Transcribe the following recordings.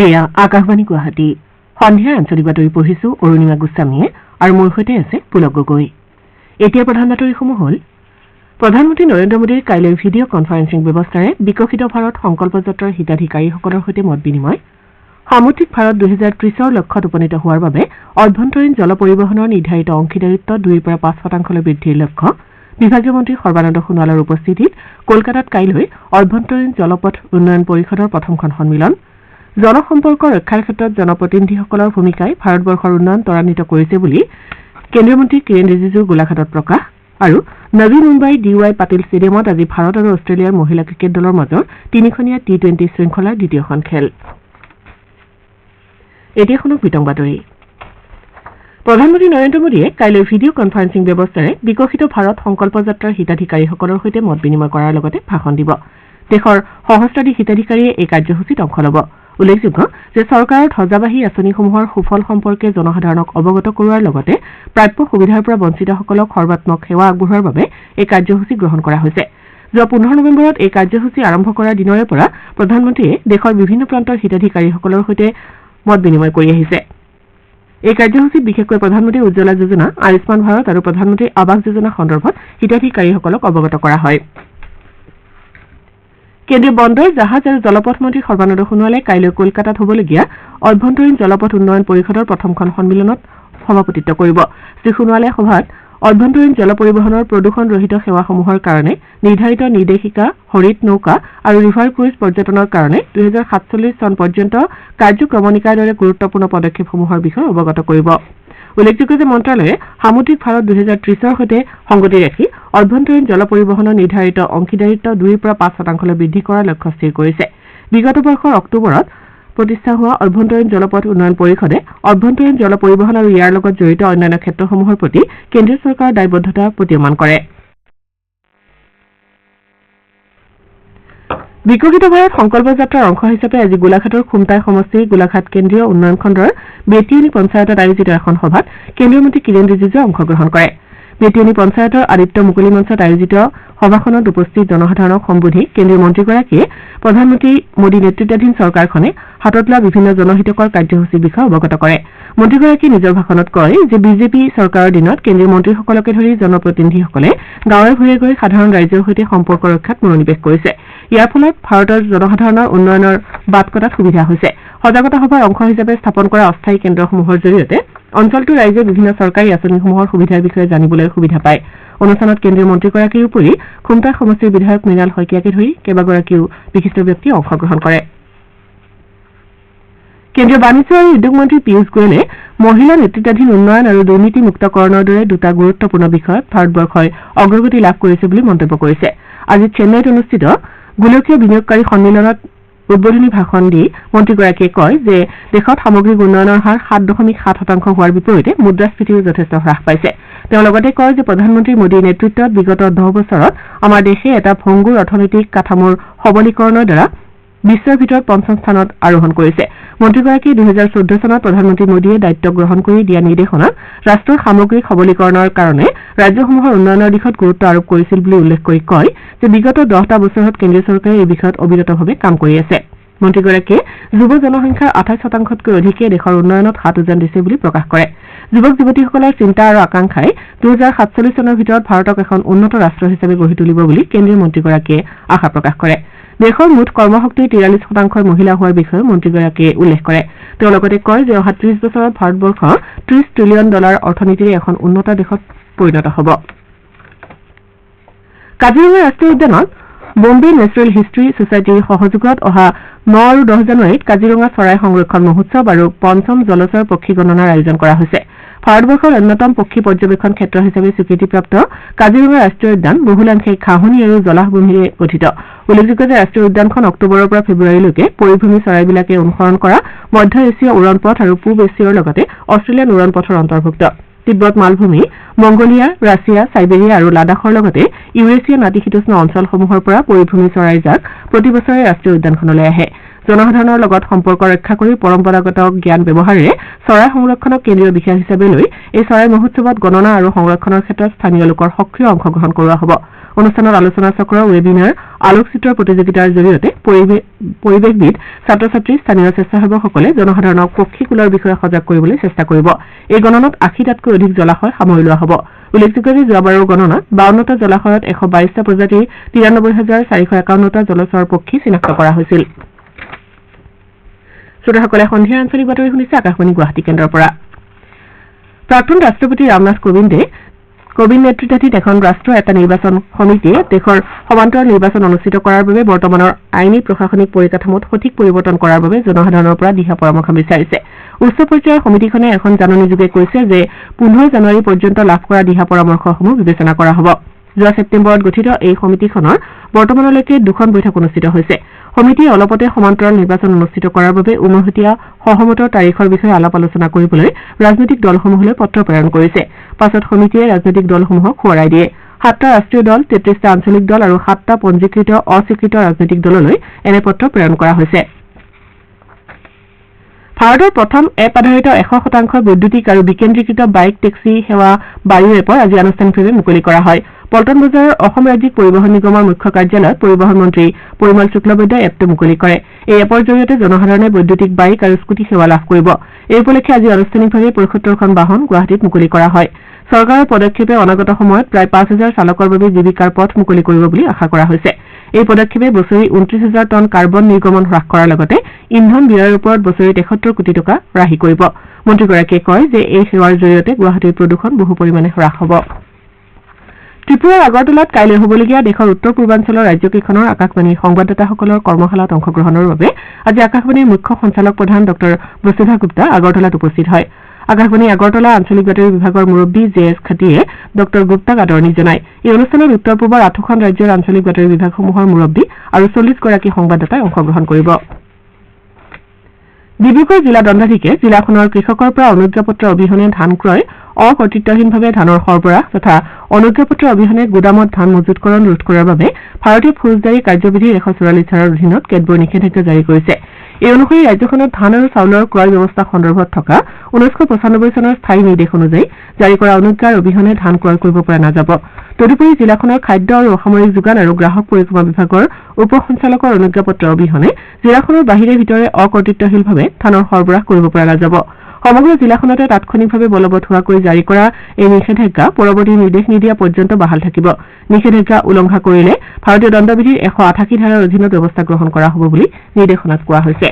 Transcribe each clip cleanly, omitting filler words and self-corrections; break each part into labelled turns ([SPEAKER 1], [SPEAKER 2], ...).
[SPEAKER 1] এয়া আকাশবাণী গুৱাহাটী সন্ধিয়া আঞ্চলিক বাতৰি পঢ়িছো অৰুণিমা গোস্বামীয়ে আৰু মোৰ সৈতে আছে পুলক গগৈ। এতিয়া প্ৰধান বাতৰিসমূহ হ'ল প্ৰধানমন্ত্ৰী নৰেন্দ্ৰ মোদীৰ কাইলৈ ভিডিঅ' কনফাৰেন্সিং ব্যৱস্থাৰে বিকশিত ভাৰত সংকল্প যাত্ৰাৰ হিতাধিকাৰীসকলৰ সৈতে মত বিনিময়, সামুদ্ৰিক ভাৰত 2030ৰ লক্ষ্যত উপনীত হোৱাৰ বাবে অভ্যন্তৰীণ জল পৰিবহণৰ নিৰ্ধাৰিত অংশীদাৰিত্ব 2-5% বৃদ্ধিৰ লক্ষ্য, বিভাগীয় মন্ত্ৰী সৰ্বানন্দ সোণোৱালৰ উপস্থিতিত কলকাতাত কাইলৈ অভ্যন্তৰীণ জলপথ উন্নয়ন পৰিষদৰ প্ৰথমখন সন্মিলন, জনসম্পৰ্ক ৰক্ষাৰ ক্ষেত্ৰত জনপ্ৰতিনিধিসকলৰ ভূমিকাই ভাৰতবৰ্ষৰ উন্নয়ন ত্বৰান্বিত কৰিছে বুলি কেন্দ্ৰীয় মন্ত্ৰী কিৰেণ ৰিজিজুৰ গোলাঘাটত প্ৰকাশ আৰু নবী মুম্বাইৰ DY পাটিল ষ্টেডিয়ামত আজি ভাৰত আৰু অষ্ট্ৰেলিয়াৰ মহিলা ক্ৰিকেট দলৰ মাজৰ 3খনীয়া T20 শৃংখলাৰ দ্বিতীয়খন খেল। এতিয়া শুনক বিতং বাতৰি। প্ৰধানমন্ত্ৰী নৰেন্দ্ৰ মোদীয়ে কাইলৈ ভিডিঅ' কনফাৰেন্সিং ব্যৱস্থাৰে বিকশিত ভাৰত সংকল্প যাত্ৰাৰ হিতাধিকাৰীসকলৰ সৈতে মত বিনিময় কৰাৰ লগতে ভাষণ দিব। দেশৰ সহস্ৰাধিক হিতাধিকাৰীয়ে এই কাৰ্যসূচীত অংশ ল'ব। উল্লেখযোগ্য যে চৰকাৰৰ ধ্বজাবাহী আঁচনিসমূহৰ সুফল সম্পৰ্কে জনসাধাৰণক অৱগত কৰোৱাৰ লগতে প্ৰাপ্য সুবিধাৰ পৰা বঞ্চিতসকলক সৰ্বাত্মক সেৱা আগবঢ়োৱাৰ বাবে এই কাৰ্যসূচী গ্ৰহণ কৰা হৈছে। যোৱা 15 নৱেম্বৰত এই কাৰ্যসূচী আৰম্ভ কৰাৰ দিনৰে পৰা প্ৰধানমন্ত্ৰীয়ে দেশৰ বিভিন্ন প্ৰান্তৰ হিতাধিকাৰীসকলৰ সৈতে মত বিনিময় কৰি আহিছে। এই কাৰ্যসূচীত বিশেষকৈ প্ৰধানমন্ত্ৰী উজ্জ্বলা যোজনা, আয়ুষ্মান ভাৰত আৰু প্ৰধানমন্ত্ৰী আৱাস যোজনা সন্দৰ্ভত হিতাধিকাৰীসকলক অৱগত কৰা হয়। কেন্দ্ৰীয় বন্দৰ, জাহাজ আৰু জলপথ মন্ত্ৰী সৰ্বানন্দ সোণোৱালে কাইলৈ কলকাতাত হ'বলগীয়া অভ্যন্তৰীণ জলপথ উন্নয়ন পৰিষদৰ প্ৰথমখন সন্মিলনত সভাপতিত্ব কৰিব। শ্ৰীসোণোৱালে সভাত অভ্যন্তৰীণ জল পৰিবহণৰ প্ৰদূষণৰহিত সেৱাসমূহৰ কাৰণে নিৰ্ধাৰিত নিৰ্দেশিকা, হৰিত নৌকা আৰু ৰিভাৰ ক্ৰুইজ পৰ্যটনৰ কাৰণে 2047 চন পৰ্যন্ত কাৰ্যক্ৰমণিকাৰ দৰে গুৰুত্বপূৰ্ণ পদক্ষেপসমূহৰ বিষয়ে অৱগত কৰিব। উল্লেখযোগ্য যে মন্ত্ৰালয়ে সামুদ্ৰিক ভাৰত 2030ৰ সৈতে সংগতি ৰাখি অভ্যন্তৰীণ জল পৰিবহণৰ নিৰ্ধাৰিত অংশীদাৰিত্ব 2-5% বৃদ্ধি কৰাৰ লক্ষ্য স্থিৰ কৰিছে। বিগত বৰ্ষৰ অক্টোবৰত প্ৰতিষ্ঠা হোৱা অভ্যন্তৰীণ জলপথ উন্নয়ন পৰিষদে অভ্যন্তৰীণ জল পৰিবহণ আৰু ইয়াৰ লগত জড়িত অন্যান্য ক্ষেত্ৰসমূহৰ প্ৰতি কেন্দ্ৰীয় চৰকাৰৰ দায়বদ্ধতা প্ৰতীয়মান কৰে। বিকশিত ভাৰত সংকল্প যাত্ৰাৰ অংশ হিচাপে আজি গোলাঘাটৰ খুমটাই সমষ্টিৰ গোলাঘাট কেন্দ্ৰীয় উন্নয়ন খণ্ডৰ বেটিয়নী পঞ্চায়তত আয়োজিত এখন সভাত কেন্দ্ৰীয় মন্ত্ৰী কিৰেণ ৰিজিজুৱে অংশগ্ৰহণ কৰে। বেটিয়নী পঞ্চায়তৰ আদিত্য মুকলি মঞ্চত আয়োজিত সভাখনত উপস্থিত জনসাধাৰণক সম্বোধি কেন্দ্ৰীয় মন্ত্ৰীগৰাকীয়ে প্ৰধানমন্ত্ৰী মোদী নেতৃত্বাধীন চৰকাৰখনে হাতত লোৱা বিভিন্ন জনহিতকৰ কাৰ্যসূচীৰ বিষয়ে অৱগত কৰে। মন্ত্ৰীগৰাকীয়ে নিজৰ ভাষণত কয় যে বিজেপি চৰকাৰৰ দিনত কেন্দ্ৰীয় মন্ত্ৰীসকলকে ধৰি জনপ্ৰতিনিধিসকলে গাঁৱে ভূঞে গৈ সাধাৰণ ৰাইজৰ সৈতে সম্পৰ্ক ৰক্ষাত মনোনিৱেশ কৰিছে। ইয়াৰ ফলত ভাৰতৰ জনসাধাৰণৰ উন্নয়নৰ বাট কটাত সুবিধা হৈছে। সজাগতা সভাৰ অংশ হিচাপে স্থাপন কৰা অস্থায়ী কেন্দ্ৰসমূহৰ জৰিয়তে অঞ্চলটোৰ ৰাইজে বিভিন্ন চৰকাৰী আঁচনিসমূহৰ সুবিধাৰ বিষয়ে জানিবলৈ সুবিধা পায়। অনুষ্ঠানত কেন্দ্ৰীয় মন্ত্ৰীগৰাকীৰ উপৰি খুমটাই সমষ্টিৰ বিধায়ক মৃণাল শইকীয়াকে ধৰি কেইবাগৰাকীও বিশিষ্ট ব্যক্তিয়ে অংশগ্ৰহণ কৰে। কেন্দ্ৰীয় বাণিজ্য আৰু উদ্যোগ মন্ত্ৰী পীয়ুষ গোৱেলে মহিলা নেতৃত্বাধীন উন্নয়ন আৰু দুৰ্নীতিমুক্তকৰণৰ দৰে দুটা গুৰুত্বপূৰ্ণ বিষয়ত ভাৰতবৰ্ষই অগ্ৰগতি লাভ কৰিছে বুলি মন্তব্য কৰিছে। আজি চেন্নাইত অনুষ্ঠিত গোলকীয় বিনিয়োগকাৰী সন্মিলনত উদ্বোধনী ভাষণ দি মন্ত্ৰীগৰাকীয়ে কয় যে দেশত সামগ্ৰিক উন্নয়নৰ হাৰ 7.7% হোৱাৰ বিপৰীতে মুদ্ৰাস্ফীতিও যথেষ্ট হ্ৰাস পাইছে। তেওঁ লগতে কয় যে প্ৰধানমন্ত্ৰী মোদীৰ নেতৃত্বত বিগত 10 বছৰত আমাৰ দেশে এটা ভংগুৰ অৰ্থনৈতিক কাঠামোৰ সবলীকৰণৰ দ্বাৰা বিশ্বৰ ভিতৰত 5ম স্থানত আৰোহণ কৰিছে। মন্ত্ৰীগৰাকীয়ে 2014 চনত প্ৰধানমন্ত্ৰী মোদীয়ে দায়িত্ব গ্ৰহণ কৰি দিয়া নিৰ্দেশনাত ৰাষ্ট্ৰৰ সামগ্ৰিক সবলীকৰণৰ কাৰণে ৰাজ্যসমূহৰ উন্নয়নৰ দিশত গুৰুত্ব আৰোপ কৰিছিল বুলি উল্লেখ কৰি কয় যে বিগত 10টা বছৰত কেন্দ্ৰীয় চৰকাৰে এই বিষয়ত অবিৰতভাৱে কাম কৰি আছে। মন্ত্ৰীগৰাকীয়ে যুৱ জনসংখ্যাৰ 28%তকৈ অধিকে দেশৰ উন্নয়নত হাত উজান দিছে বুলি প্ৰকাশ কৰে। যুৱক যুৱতীসকলৰ চিন্তা আৰু আকাংক্ষাই 2047 চনৰ ভিতৰত ভাৰতক এখন উন্নত ৰাষ্ট্ৰ হিচাপে গঢ়ি তুলিব বুলি কেন্দ্ৰীয় মন্ত্ৰীগৰাকীয়ে আশা প্ৰকাশ কৰে। দেশৰ মুঠ কৰ্মশক্তিৰ 43% মহিলা হোৱাৰ বিষয়ে মন্ত্ৰীগৰাকীয়ে উল্লেখ কৰে। তেওঁ লগতে কয় যে অহা 30 বছৰত ভাৰতবৰ্ষ $30 ট্ৰিলিয়ন অৰ্থনীতিৰে এখন উন্নত দেশত পৰিণত হ'ব। কাজিৰঙা ৰাষ্ট্ৰীয় উদ্যানত বম্বে নেচাৰেল হিষ্ট্ৰী ছচাইটিৰ সহযোগত অহা 9 আৰু 10 জানুৱাৰীত কাজিৰঙা চৰাই সংৰক্ষণ মহোৎসৱ আৰু 5ম জলচৰ পক্ষী গণনাৰ আয়োজন কৰা হৈছে। ভাৰতবৰ্ষৰ অন্যতম পক্ষী পৰ্যবেক্ষণ ক্ষেত্ৰ হিচাপে স্বীকৃতিপ্ৰাপ্ত কাজিৰঙা ৰাষ্ট্ৰীয় উদ্যান বহুলাংশে ঘাঁহনি আৰু জলাহভূমিৰে গঠিত। উল্লেখযোগ্য যে ৰাষ্ট্ৰীয় উদ্যানখন অক্টোবৰৰ পৰা ফেব্ৰুৱাৰীলৈকে পৰিভূমি চৰাইবিলাকে অনুসৰণ কৰা মধ্য এছীয় উৰণ পথ আৰু পূব এছীয়ৰ লগতে অষ্ট্ৰেলিয়ান উৰণ পথৰ অন্তৰ্ভুক্ত। তিব্বত মালভূমি, মংগোলিয়া, ৰাছিয়া, চাইবেৰিয়া আৰু লাডাখৰ লগতে ইউৰেছিয়া নাতিশীতোষ্ণ অঞ্চলসমূহৰ পৰা পৰিভূমি চৰাইৰ জাক প্ৰতি বছৰে ৰাষ্ট্ৰীয় উদ্যানখনলৈ আহে। জনসাধাৰণৰ লগত সম্পৰ্ক ৰক্ষা কৰি পৰম্পৰাগত জ্ঞান ব্যৱহাৰেৰে চৰাই সংৰক্ষণক কেন্দ্ৰীয় বিষয় হিচাপে লৈ এই চৰাই মহোৎসৱত গণনা আৰু সংৰক্ষণৰ ক্ষেত্ৰত স্থানীয় লোকৰ সক্ৰিয় অংশগ্ৰহণ কৰোৱা হ'ব। অনুষ্ঠানত আলোচনা চক্ৰ, ৱেবিনাৰ, আলোকচিত্ৰৰ প্ৰতিযোগিতাৰ জৰিয়তে পৰিৱেশবিদ, ছাত্ৰ ছাত্ৰী, স্থানীয় স্বেচ্ছাসেৱকসকলে জনসাধাৰণক পক্ষীকুলৰ বিষয়ে সজাগ কৰিবলৈ চেষ্টা কৰিব। এই গণনাত ৮০টাতকৈ অধিক জলাশয় সামৰি লোৱা হ'ব। উল্লেখযোগ্য যে যোৱাবাৰৰ গণনাত ৫২টা জলাশয়ত ১২২টা প্ৰজাতিৰ ৯৩,৪৫১টা জলচৰ পক্ষী চিনাক্ত কৰা হৈছিল। শ্ৰোতাসকলে সন্ধিয়া আঞ্চলিক বাতৰি শুনিছে আকাশবাণী গুৱাহাটী কেন্দ্ৰৰ পৰা। প্ৰাক্তন ৰাষ্ট্ৰপতি ৰামনাথ কোবিন্দ নেতৃত্বাধীন এখন এটা নিৰ্বাচন সমিতিয়ে দেশৰ সমান্তৰাল নিৰ্বাচন অনুষ্ঠিত কৰাৰ বাবে বৰ্তমানৰ আইনী প্ৰশাসনিক পৰিকাঠামোত সঠিক পৰিৱৰ্তন কৰাৰ বাবে জনসাধাৰণৰ পৰা দিহা পৰামৰ্শ বিচাৰিছে। উচ্চ পৰ্যায়ৰ সমিতিখনে এখন জাননীযোগে কৈছে যে ১৫ জানুৱাৰী পৰ্যন্ত লাভ কৰা দিহা পৰামৰ্শসমূহ বিবেচনা কৰা হ'ব। যোৱা ছেপ্টেম্বৰত গঠিত এই সমিতিখনৰ বৰ্তমানলৈকে ২খন বৈঠক অনুষ্ঠিত হৈছে। সমিতিয়ে অলপতে সমান্তৰাল নিৰ্বাচন অনুষ্ঠিত কৰাৰ বাবে উমৈহতীয়া সহমতৰ তাৰিখৰ বিষয়ে আলাপ আলোচনা কৰিবলৈ ৰাজনৈতিক দলসমূহলৈ পত্ৰ প্ৰেৰণ কৰিছে। পাছত সমিতিয়ে ৰাজনৈতিক দলসমূহক সোঁৱৰাই দিয়ে। ৭টা ৰাষ্ট্ৰীয় দল, ৩৩টা আঞ্চলিক দল আৰু 7টা পঞ্জীকৃত অস্বীকৃত ৰাজনৈতিক দললৈ এনে পত্ৰ প্ৰেৰণ কৰা হৈছে। ভাৰতৰ প্ৰথম এপ আধাৰিত ১০০% বৈদ্যুতিক আৰু বিকেন্দ্ৰীকৃত বাইক টেক্সি সেৱা বায়ু এপৰ আজি আনুষ্ঠানিকভাৱে মুকলি কৰা হয়। পল্টন বজাৰৰ অসম ৰাজ্যিক পৰিবহণ নিগমৰ মুখ্য কাৰ্যালয়ত পৰিবহণ মন্ত্ৰী পৰিমল শুক্লবৈদ্যই এপটো মুকলি কৰে। এই এপৰ জৰিয়তে জনসাধাৰণে বৈদ্যুতিক বাইক আৰু স্কুটি সেৱা লাভ কৰিব। এই উপলক্ষে আজি আনুষ্ঠানিকভাৱে ৭৫খন বাহন গুৱাহাটীত মুকলি কৰা হয়। চৰকাৰৰ পদক্ষেপে অনাগত সময়ত প্ৰায় ৫,০০০ চালকৰ বাবে জীৱিকাৰ পথ মুকলি কৰিব বুলি আশা কৰা হৈছে। এই পদক্ষেপে বছৰি ২৯,০০০ টন কাৰ্বন নিৰ্গমন হ্ৰাস কৰাৰ লগতে ইন্ধন ব্যয়ৰ ওপৰত বছৰি ৭৩ কোটি টকা ৰাহি কৰিব। মন্ত্ৰীগৰাকীয়ে কয় যে এই সেৱাৰ জৰিয়তে গুৱাহাটীৰ প্ৰদূষণ বহু পৰিমাণে হ্ৰাস হ'ব। ত্ৰিপুৰাৰ আগৰতলাত কাইলৈ হ'বলগীয়া দেশৰ উত্তৰ পূৰ্বাঞ্চলৰ ৰাজ্যকেইখনৰ আকাশবাণীৰ সংবাদদাতাসকলৰ কৰ্মশালাত অংশগ্ৰহণৰ বাবে আজি আকাশবাণীৰ মুখ্য সঞ্চালক প্ৰধান ড বসুধা গুপ্তা আগৰতলাত উপস্থিত হয়। আকাশবাণী আগৰতলা আঞ্চলিক বাতৰি বিভাগৰ মুৰব্বী জে.এছ. খাটিয়ে ড গুপ্তাক আদৰণি জনায়। এই অনুষ্ঠানত উত্তৰ পূবৰ ৮খন ৰাজ্যৰ আঞ্চলিক বাতৰি বিভাগসমূহৰ মুৰব্বী আৰু ৪০গৰাকী সংবাদদাতাই অংশগ্ৰহণ কৰিব। ডিব্ৰুগড় জিলা দণ্ডাধীশে জিলাখনৰ কৃষকৰ পৰা অনুজ্ঞাপত্ৰ অবিহনে ধান ক্ৰয়, অকৰ্তৃত্বহীনভাৱে ধানৰ সৰবৰাহ তথা অনুজ্ঞাপত্ৰ অবিহনে গুদামত ধান মজুতকৰণ ৰোধ কৰাৰ বাবে ভাৰতীয় ফৌজদাৰী কাৰ্যবিধিৰ ১৪৪ ধাৰাৰ অধীনত কেতবোৰ নিষেধাজ্ঞা জাৰি কৰিছে। এই অনুসৰি ৰাজ্যখনত ধান আৰু চাউলৰ ক্ৰয় ব্যৱস্থা সন্দৰ্ভত থকা ১৯৯৫ চনৰ স্থায়ী নিৰ্দেশ অনুযায়ী জাৰি কৰা অনুজ্ঞাৰ অবিহনে ধান ক্ৰয় কৰিব পৰা নাযাব। তদুপৰি জিলাখনৰ খাদ্য আৰু অসামৰিক যোগান আৰু গ্ৰাহক পৰিক্ৰমা বিভাগৰ উপ সঞ্চালকৰ অনুজ্ঞাপত্ৰ অবিহনে জিলাখনৰ বাহিৰে ভিতৰে অকৰ্তৃত্বশীলভাৱে ধানৰ সৰবৰাহ কৰিব পৰা নাযাব। সমগ্ৰ জিলাখনতে তাৎক্ষণিকভাৱে বলবৎ হোৱাকৈ জাৰি কৰা এই নিষেধাজ্ঞা পৰৱৰ্তী নিৰ্দেশ নিদিয়া পৰ্যন্ত বাহাল থাকিব। নিষেধাজ্ঞা উলংঘা কৰিলে ভাৰতীয় দণ্ডবিধিৰ ১৮৮ ধাৰাৰ অধীনত ব্যৱস্থা গ্ৰহণ কৰা হ'ব বুলি নিৰ্দেশনাত কোৱা হৈছে।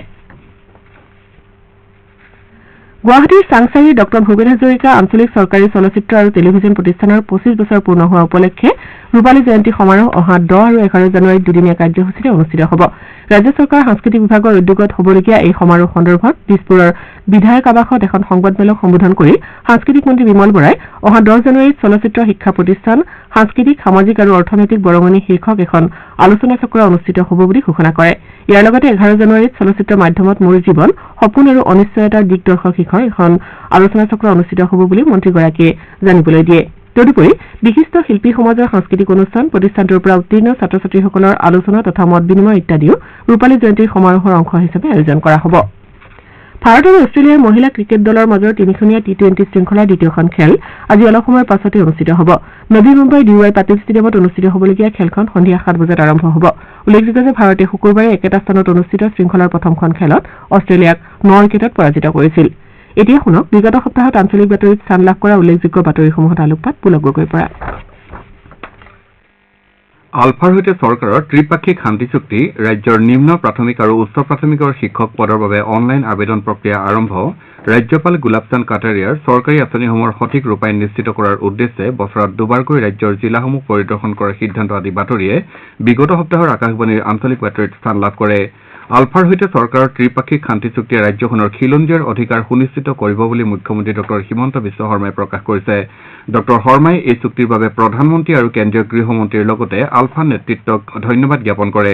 [SPEAKER 1] গুৱাহাটীৰ চাংচাৰিৰ ড ভূপেন হাজৰিকা আঞ্চলিক চৰকাৰী চলচ্চিত্ৰ আৰু টেলিভিছন প্ৰতিষ্ঠানৰ ২৫ বছৰ পূৰ্ণ হোৱা উপলক্ষে ৰূপালী জয়ন্তী সমাৰোহ অহা ১০ আৰু ১১ জানুৱাৰীত দুদিনীয়া কাৰ্যসূচীৰে অনুষ্ঠিত হ'ব। ৰাজ্য চৰকাৰৰ সাংস্কৃতিক বিভাগৰ উদ্যোগত হ'বলগীয়া এই সমাৰোহ সন্দৰ্ভত দিছপুৰৰ বিধায়ক আৱাসত এখন সংবাদমেলক সম্বোধন কৰি সাংস্কৃতিক মন্ত্ৰী বিমল বৰাই অহা ১০ জানুৱাৰীত চলচ্চিত্ৰ শিক্ষা প্ৰতিষ্ঠান, সাংস্কৃতিক, সামাজিক আৰু অৰ্থনৈতিক বৰঙণি শীৰ্ষক এখন আলোচনা চক্ৰ অনুষ্ঠিত হ'ব বুলি ঘোষণা কৰে। ইয়াৰ লগতে ১১ জানুৱাৰীত চলচ্চিত্ৰ মাধ্যমত মোৰ জীৱন, সপোন আৰু অনিশ্চয়তাৰ দিগদৰ্শক শীৰ্ষক এখন আলোচনা চক্ৰ অনুষ্ঠিত হ'ব বুলি মন্ত্ৰীগৰাকীয়ে জানিবলৈ দিয়ে। তদুপৰি বিশিষ্ট শিল্পী সমাজৰ সাংস্কৃতিক অনুষ্ঠান, প্ৰতিষ্ঠানটোৰ পৰা উত্তীৰ্ণ ছাত্ৰ ছাত্ৰীসকলৰ আলোচনা তথা মত বিনিময় ইত্যাদিও ৰূপালী জয়ন্তীৰ সমাৰোহৰ অংশ হিচাপে আয়োজন কৰা হ'ব। ভাৰত আৰু অষ্ট্ৰেলিয়াৰ মহিলা ক্ৰিকেট দলৰ মাজৰ ৩খনীয়া টি-২০ শৃংখলাৰ দ্বিতীয়খন খেল আজি অলপ সময়ৰ পাছতে অনুষ্ঠিত হ'ব। নবী মুম্বাইৰ ডি.ৱাই পাটিল ষ্টেডিয়ামত অনুষ্ঠিত হ'বলগীয়া খেলখন সন্ধিয়া ৭ বজাত আৰম্ভ হ'ব। উল্লেখযোগ্য যে ভাৰতে শুকুৰবাৰে একেটা স্থানত অনুষ্ঠিত শৃংখলাৰ প্ৰথমখন খেলত অষ্ট্ৰেলিয়াক ৯ উইকেটত পৰাজিত কৰিছিল। এতিয়া শুনক বিগত সপ্তাহত আঞ্চলিক বাতৰিত স্থান লাভ কৰা উল্লেখযোগ্য বাতৰিসমূহত আলোকপাত পুলক গগৈৰ পৰা।
[SPEAKER 2] আলফাৰ সৈতে চৰকাৰৰ ত্ৰিপাক্ষিক শান্তি চুক্তি, ৰাজ্যৰ নিম্ন প্ৰাথমিক আৰু উচ্চ প্ৰাথমিকৰ শিক্ষক পদৰ বাবে অনলাইন আবেদন প্ৰক্ৰিয়া আৰম্ভ, ৰাজ্যপাল গুলাবচান্দ কাটাৰিয়াৰ চৰকাৰী আঁচনিসমূহৰ সঠিক ৰূপায়ণ নিশ্চিত কৰাৰ উদ্দেশ্যে বছৰত দুবাৰকৈ ৰাজ্যৰ জিলাসমূহ পৰিদৰ্শন কৰাৰ সিদ্ধান্ত আদি বাতৰিয়ে বিগত সপ্তাহৰ আকাশবাণীৰ আঞ্চলিক বাতৰিত স্থান লাভ কৰে। আলফাৰ সৈতে চৰকাৰৰ ত্ৰিপাক্ষিক শান্তি চুক্তিয়ে ৰাজ্যখনৰ খিলঞ্জীয়াৰ অধিকাৰ সুনিশ্চিত কৰিব বুলি মুখ্যমন্ত্ৰী ড হিমন্ত বিশ্ব শৰ্মাই প্ৰকাশ কৰিছে। ড শৰ্মাই এই চুক্তিৰ বাবে প্ৰধানমন্ত্ৰী আৰু কেন্দ্ৰীয় গৃহমন্ত্ৰীৰ লগতে আলফা নেতৃত্বক ধন্যবাদ জ্ঞাপন কৰে।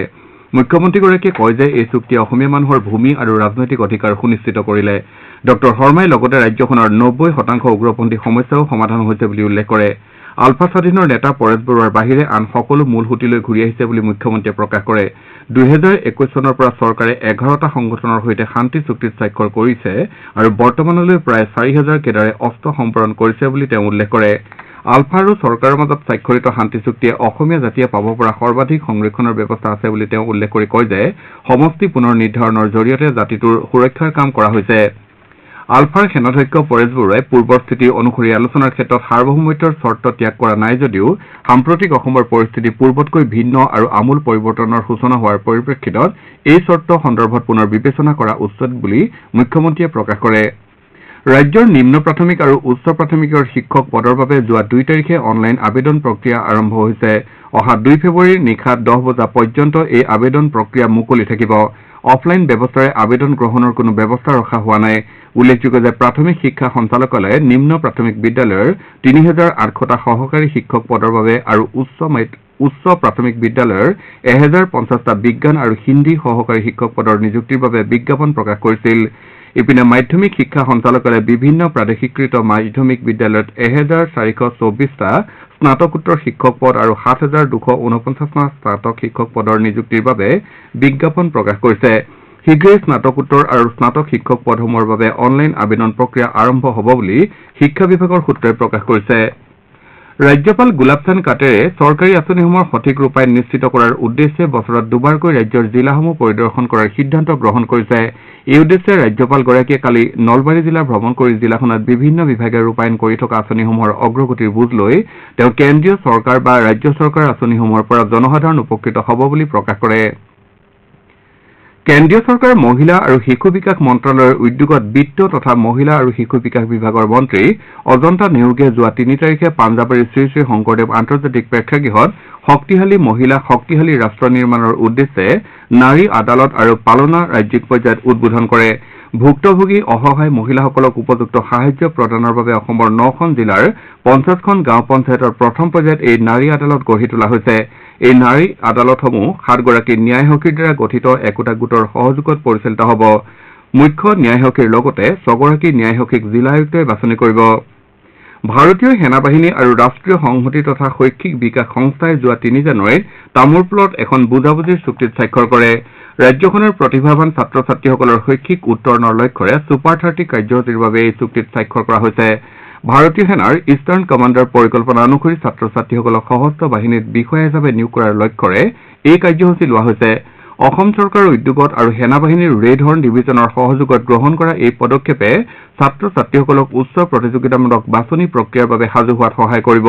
[SPEAKER 2] মুখ্যমন্ত্ৰীগৰাকীয়ে কয় যে এই চুক্তিয়ে অসমীয়া মানুহৰ ভূমি আৰু ৰাজনৈতিক অধিকাৰ সুনিশ্চিত কৰিলে। ড শৰ্মাই লগতে ৰাজ্যখনৰ ৯০% উগ্ৰপন্থী সমস্যাও সমাধান হৈছে বুলি উল্লেখ কৰে। আলফা স্বাধীনৰ নেতা পৰেশ বৰুৱাৰ বাহিৰে আন সকলো মূল সুঁতিলৈ ঘূৰি আহিছে বুলি মুখ্যমন্ত্ৰীয়ে প্ৰকাশ কৰে। ২০২১ চনৰ পৰা চৰকাৰে ১১টা সংগঠনৰ সৈতে শান্তি চুক্তিত স্বাক্ষৰ কৰিছে আৰু বৰ্তমানলৈ প্ৰায় ৪,০০০ কেডাৰে অস্ত্ৰ সম্প্ৰসাৰণ কৰিছে বুলি তেওঁ উল্লেখ কৰে। আলফা আৰু চৰকাৰৰ মাজত স্বাক্ষৰিত শান্তি চুক্তিয়ে অসমীয়া জাতিয়ে পাব পৰা সৰ্বাধিক সংৰক্ষণৰ ব্যৱস্থা আছে বুলি তেওঁ উল্লেখ কৰি কয় যে সমষ্টি পুনৰ নিৰ্ধাৰণৰ জৰিয়তে জাতিটোৰ সুৰক্ষাৰ কাম কৰা হৈছে। আলফাৰ সেনাধ্যক্ষ পৰেশ বৰুৱাই পূৰ্বৰ স্থিতি অনুসৰি আলোচনাৰ ক্ষেত্ৰত সাৰ্বভৌমত্বৰ চৰ্ত ত্যাগ কৰা নাই যদিও সাম্প্ৰতিক অসমৰ পৰিস্থিতি পূৰ্বতকৈ ভিন্ন আৰু আমূল পৰিৱৰ্তনৰ সূচনা হোৱাৰ পৰিপ্ৰেক্ষিতত এই চৰ্ত সন্দৰ্ভত পুনৰ বিবেচনা কৰা উচিত বুলি মুখ্যমন্ত্ৰীয়ে প্ৰকাশ কৰে। ৰাজ্যৰ নিম্ন প্ৰাথমিক আৰু উচ্চ প্ৰাথমিকৰ শিক্ষক পদৰ বাবে যোৱা 2 তাৰিখে অনলাইন আবেদন প্ৰক্ৰিয়া আৰম্ভ হৈছে। অহা 2 ফেব্ৰুৱাৰীৰ নিশা 10 বজা পৰ্যন্ত এই আবেদন প্ৰক্ৰিয়া মুকলি থাকিব। অফলাইন ব্যৱস্থাৰে আবেদন গ্ৰহণৰ কোনো ব্যৱস্থা ৰখা হোৱা নাই। উল্লেখযোগ্য যে প্ৰাথমিক শিক্ষা সঞ্চালকালয়ে নিম্ন প্ৰাথমিক বিদ্যালয়ৰ 3800টা সহকাৰী শিক্ষক পদৰ বাবে আৰু উচ্চ প্ৰাথমিক বিদ্যালয়ৰ 1050টা বিজ্ঞান আৰু হিন্দী সহকাৰী শিক্ষক পদৰ নিযুক্তিৰ বাবে বিজ্ঞাপন প্ৰকাশ কৰিছিল। ইপিনে মাধ্যমিক শিক্ষা সঞ্চালকালয়ে বিভিন্ন প্ৰাদেশিকৃত মাধ্যমিক বিদ্যালয়ত 1424টা স্নাতকোত্তৰ শিক্ষক পদ আৰু 7249টা স্নাতক শিক্ষক পদৰ নিযুক্তিৰ বাবে বিজ্ঞাপন প্ৰকাশ কৰিছে। শীঘ্ৰেই স্নাতকোত্তৰ আৰু স্নাতক শিক্ষক পদসমূহৰ বাবে অনলাইন আবেদন প্ৰক্ৰিয়া আৰম্ভ হ'ব বুলি শিক্ষা বিভাগৰ সূত্ৰই প্ৰকাশ কৰিছে। ৰাজ্যপাল গুলাব চান্দ কাটেৰে চৰকাৰী আঁচনিসমূহৰ সঠিক ৰূপায়ণ নিশ্চিত কৰাৰ উদ্দেশ্যে বছৰত দুবাৰকৈ ৰাজ্যৰ জিলাসমূহ পৰিদৰ্শন কৰাৰ সিদ্ধান্ত গ্ৰহণ কৰিছে। এই উদ্দেশ্যে ৰাজ্যপালগৰাকীয়ে কালি নলবাৰী জিলা ভ্ৰমণ কৰি জিলাখনত বিভিন্ন বিভাগে ৰূপায়ণ কৰি থকা আঁচনিসমূহৰ অগ্ৰগতিৰ বুজ লৈ তেওঁ কেন্দ্ৰীয় চৰকাৰ বা ৰাজ্য চৰকাৰৰ আঁচনিসমূহৰ পৰা জনসাধাৰণ উপকৃত হ'ব বুলি প্ৰকাশ কৰে। কেন্দ্ৰীয় চৰকাৰৰ মহিলা আৰু শিশু বিকাশ মন্ত্ৰালয়ৰ উদ্যোগত বিত্ত তথা মহিলা আৰু শিশু বিকাশ বিভাগৰ মন্ত্ৰী অজন্তা নেওগে যোৱা 3 তাৰিখে পাঞ্জাবাৰীৰ শ্ৰী শ্ৰী শংকৰদেৱ আন্তৰ্জাতিক প্ৰেক্ষাগৃহত শক্তিশালী মহিলা শক্তিশালী ৰাষ্ট্ৰ নিৰ্মাণৰ উদ্দেশ্যে নাৰী আদালত আৰু পালনা ৰাজ্যিক পৰ্যায়ত উদ্বোধন কৰে। ভুক্তভোগী অসহায় মহিলাসকলক উপযুক্ত সাহায্য প্ৰদানৰ বাবে অসমৰ 9খন জিলাৰ 50খন গাঁও পঞ্চায়তৰ প্ৰথম পৰ্যায়ত এই নাৰী আদালত গঢ়ি তোলা হৈছে। এই নাৰী আদালতসমূহ 7গৰাকী ন্যায়সখীৰ দ্বাৰা গঠিত একোটা গোটৰ সহযোগত পৰিচালিত হ'ব। মুখ্য ন্যায়সখীৰ লগতে 6গৰাকী ন্যায়সখীক জিলা আয়ুক্তই বাছনি কৰিব। ভাৰতীয় সেনা বাহিনী আৰু ৰাষ্ট্ৰীয় সংহতি তথা শৈক্ষিক বিকাশ সংস্থাই যোৱা 3 জানুৱাৰীত তামোলপুৰত এখন বুজাবুজিৰ চুক্তিত স্বাক্ষৰ কৰে। ৰাজ্যখনৰ প্ৰতিভাৱান ছাত্ৰ ছাত্ৰীসকলৰ শৈক্ষিক উত্তৰণৰ লক্ষ্যৰে ছুপাৰ 30 কাৰ্যসূচীৰ বাবে এই চুক্তিত স্বাক্ষৰ কৰা হৈছে। ভাৰতীয় সেনাৰ ইষ্টাৰ্ণ কমাণ্ডাৰ পৰিকল্পনা অনুসৰি ছাত্ৰ ছাত্ৰীসকলক সশস্ত্ৰ বাহিনীত বিষয়া হিচাপে নিয়োগ কৰাৰ লক্ষ্যৰে এই কাৰ্যসূচী লোৱা হৈছে। অসম চৰকাৰৰ উদ্যোগত আৰু সেনা বাহিনীৰ ৰেড হৰ্ণ ডিভিজনৰ সহযোগত গ্ৰহণ কৰা এই পদক্ষেপে ছাত্ৰ ছাত্ৰীসকলক উচ্চ প্ৰতিযোগিতামূলক বাছনি প্ৰক্ৰিয়াৰ বাবে সাজু হোৱাত সহায় কৰিব।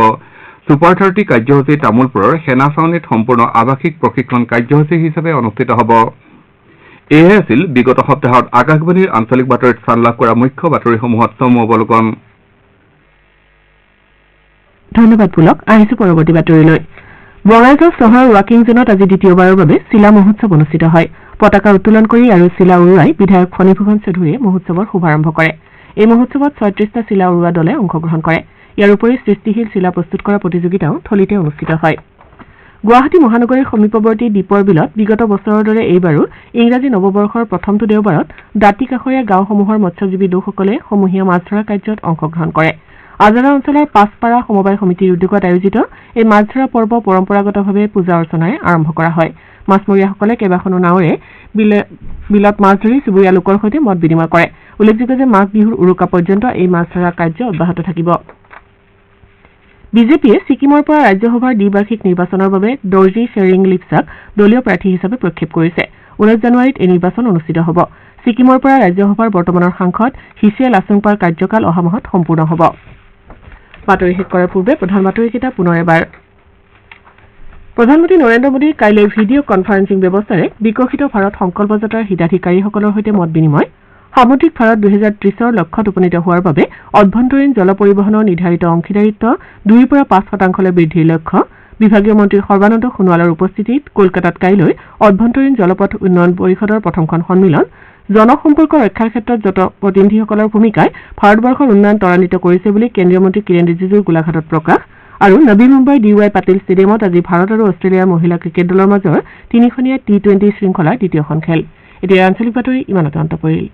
[SPEAKER 2] ছুপাৰ 30 কাৰ্যসূচী তামোলপুৰৰ সেনা ছাউনীত সম্পূৰ্ণ আৱাসিক প্ৰশিক্ষণ কাৰ্যসূচী হিচাপে অনুষ্ঠিত হ'ব। এয়াই আছিল বিগত সপ্তাহত আকাশবাণীৰ আঞ্চলিক বাতৰিত স্থান লাভ কৰা মুখ্য বাতৰিসমূহত চমু অৱলোকন।
[SPEAKER 1] ধন্যবাদ পুলক। আহিছো পৰৱৰ্তী বাতৰিলৈ। বঙাইগাঁও চহৰৰ ৱাকিং জোনত আজি দ্বিতীয়বাৰৰ বাবে চিলা মহোৎসৱ অনুষ্ঠিত হয়। পতাকা উত্তোলন কৰি আৰু চিলা উৰুৱাই বিধায়ক ফণীভূষণ চৌধুৰীয়ে মহোৎসৱৰ শুভাৰম্ভ কৰে। এই মহোৎসৱত 36টা চিলা উৰুওৱা দলে অংশগ্ৰহণ কৰে। ইয়াৰ উপৰি সৃষ্টিশীল চিলা প্ৰস্তুত কৰা প্ৰতিযোগিতাও থলীতে অনুষ্ঠিত হয়। গুৱাহাটী মহানগৰীৰ সমীপৱৰ্তী দীপৰ বিলত বিগত বছৰৰ দৰে এইবাৰো ইংৰাজী নৱবৰ্ষৰ প্ৰথমটো দেওবাৰত দাঁতি কাষৰীয়া গাঁওসমূহৰ মৎস্যজীৱী লোকসকলে সমূহীয়া মাছ ধৰা কাৰ্যত অংশগ্ৰহণ কৰে। আজাৰা অঞ্চলৰ পাঁচপাৰা সমবায় সমিতিৰ উদ্যোগত আয়োজিত এই মাছ ধৰা পৰ্ব পৰম্পৰাগতভাৱে পূজা অৰ্চনাৰে আৰম্ভ কৰা হয়। মাছমৰীয়াসকলে কেইবাখনো নাৱেৰে বিলত মাছ ধৰি চুবুৰীয়া লোকৰ সৈতে মত বিনিময় কৰে। উল্লেখযোগ্য যে মাঘ বিহুৰ উৰুকা পৰ্যন্ত এই মাছ ধৰা কাৰ্য অব্যাহত থাকিব। বিজেপিয়ে ছিকিমৰ পৰা ৰাজ্যসভাৰ দ্বিবাৰ্ষিক নিৰ্বাচনৰ বাবে দৰ্জী শ্বেৰিং লিপছাক দলীয় প্ৰাৰ্থী হিচাপে প্ৰক্ষেপ কৰিছে। 19 জানুৱাৰীত এই নিৰ্বাচন অনুষ্ঠিত হ'ব। ছিকিমৰ পৰা ৰাজ্যসভাৰ বৰ্তমানৰ সাংসদ হিচিয়া লাচুংপাৰ কাৰ্যকাল অহা মাহত সম্পূৰ্ণ হ'ব। বাতৰি শেষ কৰাৰ পূৰ্বে প্ৰধান বাতৰিকেইটা পুনৰ এবাৰ। প্ৰধানমন্ত্ৰী নৰেন্দ্ৰ মোদীৰ কাইলৈ ভিডিঅ' কনফাৰেন্সিং ব্যৱস্থাৰে বিকশিত ভাৰত সংকল্প যাত্ৰাৰ হিতাধিকাৰীসকলৰ সৈতে মত বিনিময়। সামুদ্ৰিক ভাৰত 2030ৰ লক্ষ্যত উপনীত হোৱাৰ বাবে অভ্যন্তৰীণ জল পৰিবহণৰ নিৰ্ধাৰিত অংশীদাৰিত্ব 2ৰ পৰা 5% বৃদ্ধিৰ লক্ষ্য। বিভাগীয় মন্ত্ৰী সৰ্বানন্দ সোণোৱালৰ উপস্থিতিত কলকাতাত কাইলৈ অভ্যন্তৰীণ জলপথ উন্নয়ন পৰিষদৰ প্ৰথমখন সন্মিলন। জনসম্পৰ্ক ৰক্ষাৰ ক্ষেত্ৰত জনপ্ৰতিনিধিসকলৰ ভূমিকাই ভাৰতবৰ্ষৰ উন্নয়ন ত্বৰান্বিত কৰিছে বুলি কেন্দ্ৰীয় মন্ত্ৰী কিৰেণ ৰিজিজুৰ গোলাঘাটত প্ৰকাশ। আৰু নবী মুম্বাইৰ DY পাটিল ষ্টেডিয়ামত আজি ভাৰত আৰু অষ্ট্ৰেলিয়াৰ মহিলা ক্ৰিকেট দলৰ মাজৰ 3খনীয়া T20 শৃংখলাৰ দ্বিতীয়খন খেল। এতিয়া আঞ্চলিক বাতৰি ইমানতে অন্ত পৰিল।